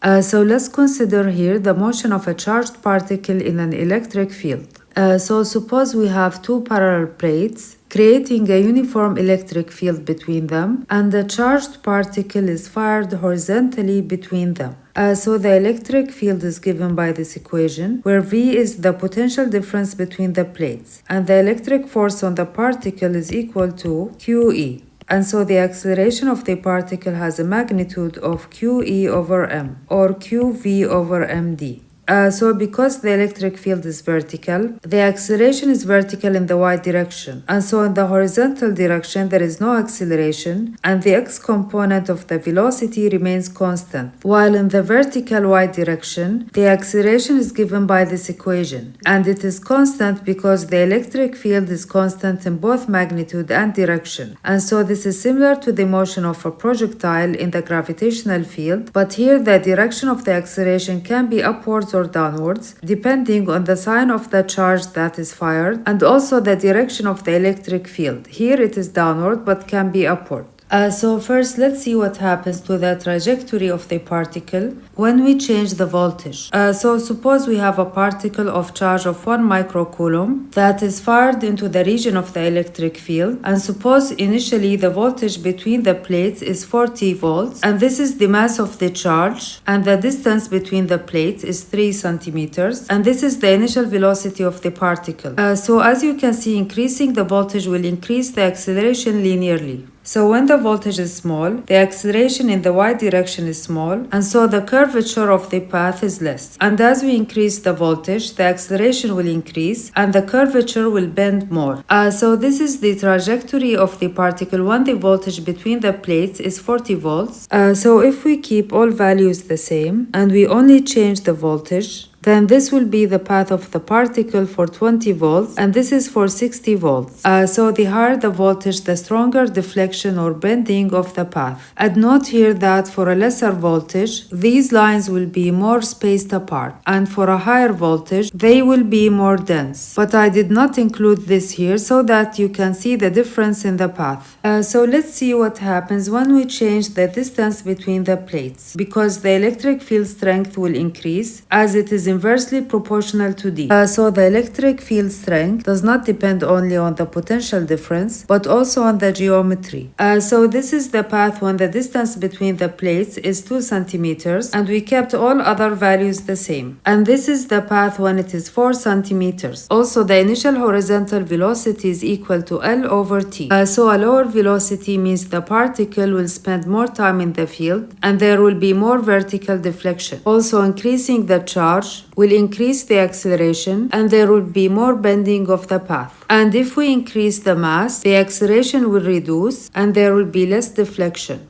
So let's consider here the motion of a charged particle in an electric field. So suppose we have two parallel plates creating a uniform electric field between them, and the charged particle is fired horizontally between them. So the electric field is given by this equation, where V is the potential difference between the plates, and the electric force on the particle is equal to QE. And so the acceleration of the particle has a magnitude of QE over m, or QV over md. So because the electric field is vertical, the acceleration is vertical in the y direction. And so in the horizontal direction, there is no acceleration, and the x component of the velocity remains constant. While in the vertical y direction, the acceleration is given by this equation, and it is constant because the electric field is constant in both magnitude and direction. And so this is similar to the motion of a projectile in the gravitational field, but here the direction of the acceleration can be upwards or downwards, depending on the sign of the charge that is fired, and also the direction of the electric field. Here it is downward, but can be upward. So first, let's see what happens to the trajectory of the particle when we change the voltage. So suppose we have a particle of charge of 1 microcoulomb that is fired into the region of the electric field, and suppose initially the voltage between the plates is 40 volts, and this is the mass of the charge, and the distance between the plates is 3 centimeters, and this is the initial velocity of the particle. So as you can see, increasing the voltage will increase the acceleration linearly. So when the voltage is small, the acceleration in the y direction is small, and so the curvature of the path is less. And as we increase the voltage, the acceleration will increase and the curvature will bend more. So this is the trajectory of the particle when the voltage between the plates is 40 volts. So if we keep all values the same and we only change the voltage, then this will be the path of the particle for 20 volts, and this is for 60 volts. So the higher the voltage, the stronger deflection or bending of the path. And note here that for a lesser voltage, these lines will be more spaced apart, and for a higher voltage, they will be more dense. But I did not include this here so that you can see the difference in the path. So let's see what happens when we change the distance between the plates, because the electric field strength will increase as it is inversely proportional to D. So the electric field strength does not depend only on the potential difference, but also on the geometry. So this is the path when the distance between the plates is 2 centimeters, and we kept all other values the same. And this is the path when it is 4 centimeters. Also, the initial horizontal velocity is equal to L over T. So a lower velocity means the particle will spend more time in the field, and there will be more vertical deflection. Also, increasing the charge will increase the acceleration, and there will be more bending of the path. And if we increase the mass, the acceleration will reduce and there will be less deflection.